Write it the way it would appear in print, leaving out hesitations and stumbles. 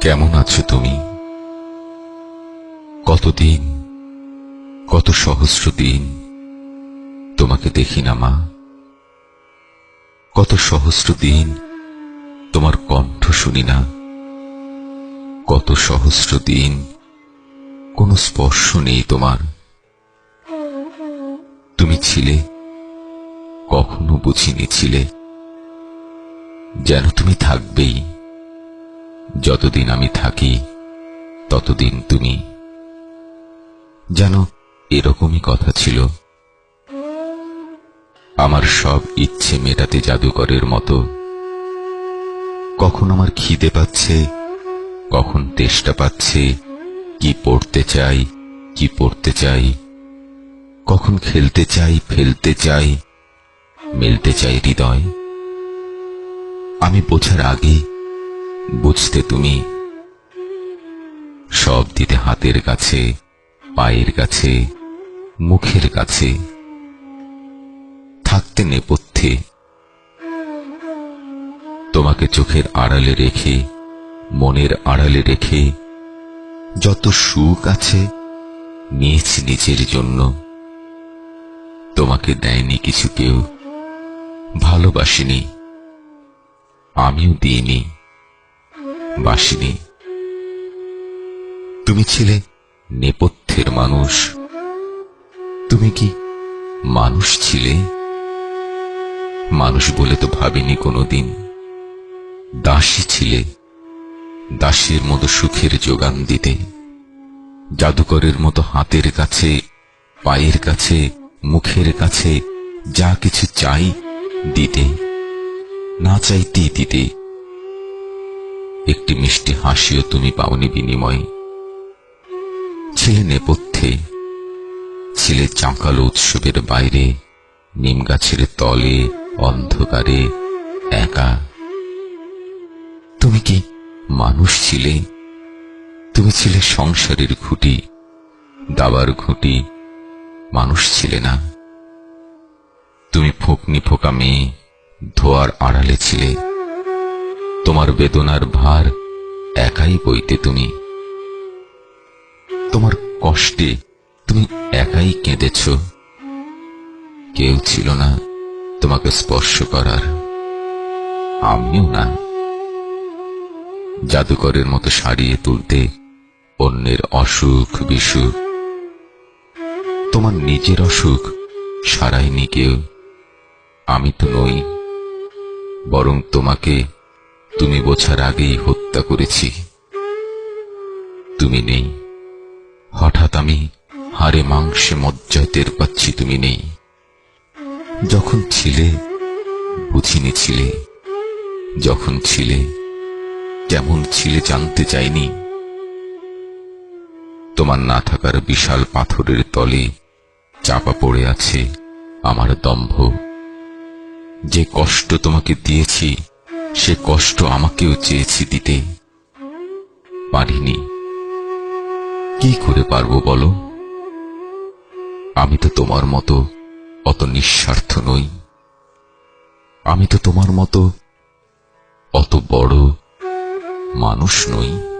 কেমন আছো তুমি? কতদিন, কত সহস্র দিন তোমাকে দেখি না মা। কত সহস্র দিন তোমার কণ্ঠ শুনি না। কত সহস্র দিন কোনো স্পর্শ নেই তোমার। তুমি ছিলে, কখনো বুঝিনি ছিলে, যেন তুমি থাকবেই। যতদিন আমি থাকি ততদিন তুমি। যেন এরকমই কথা ছিল। আমার সব ইচ্ছে মেটাতে জাদুকরের মতো। কখন আমার খিদে পাচ্ছে, কখন তেষ্টা পাচ্ছে, কি পড়তে চাই, কি পড়তে চাই, কখন খেলতে চাই, ফেলতে চাই, মেলতে চাই হৃদয়। আমি বোঝার আগে বুঝতে তুমি। সব দিতে হাতের কাছে, পায়ের কাছে, মুখের কাছে, থাকতে নেপথ্যে। তোমাকে চোখের আড়ালে রেখে, মনের আড়ালে রেখে, যত সুখ আছে নিয়েছি নিজের জন্য। তোমাকে দেয়নি কিছু কেউ, ভালোবাসিনি, আমিও দিইনি, বাসিনি। তুমি ছিলে নেপথ্যের মানুষ। তুমি কি মানুষ ছিলে? মানুষ বলে তো ভাবিনি কোনোদিন। দাসী ছিলে, দাসীর মতো সুখের যোগান দিতে, জাদুকরের মতো হাতের কাছে, পায়ের কাছে, মুখের কাছে যা কিছু চাই দিতে, না চাইতেই দিতে। একটি মিষ্টি হাসিও তুমি পাওনি বিনিময়ে। ছিলে নেপথ্যে, ছিলে চাঁকালো উৎসবের বাইরে, নিম গাছের তলে, অন্ধকারে, একা। তুমি কি মানুষ ছিলে? তুমি ছিলে সংসারের খুঁটি, দাবার খুঁটি, মানুষ ছিলে না। তুমি ফোকনি ফোকা মেয়ে, ধোয়ার আড়ালে ছিলে। তোমার বেদনার ভার একাই বইতে তুমি। তোমার কষ্টে তুমি একাই কেঁদেছ। কেউ ছিল না তোমাকে স্পর্শ করার, আমিও না। জাদুকরের মতো সারিয়ে তুলতে অন্যের অসুখ বিসুখ। তোমার নিজের অসুখ সারায়নি কেউ। আমি তো নই, বরং তোমাকে তুমি বোঝার আগেই হত্যা করেছি। তুমি নেই, হঠাৎ আমি হাড়ে মাংসে মজ্জায় টের পাচ্ছি তুমি নেই। যখন ছিলে বুঝিনি ছিলে, যখন ছিলে কেমন ছিলে জানতে চাইনি। তোমার না থাকার বিশাল পাথরের তলে চাপা পড়ে আছে আমার দম্ভ। যে কষ্ট তোমাকে দিয়েছি সে কষ্ট আমাকেও চেয়েছি দিতে, পারিনি। কি করে পারবো বলো? আমি তো তোমার মতো অত নিঃস্বার্থ নই। আমি তো তোমার মতো অত বড় মানুষ নই।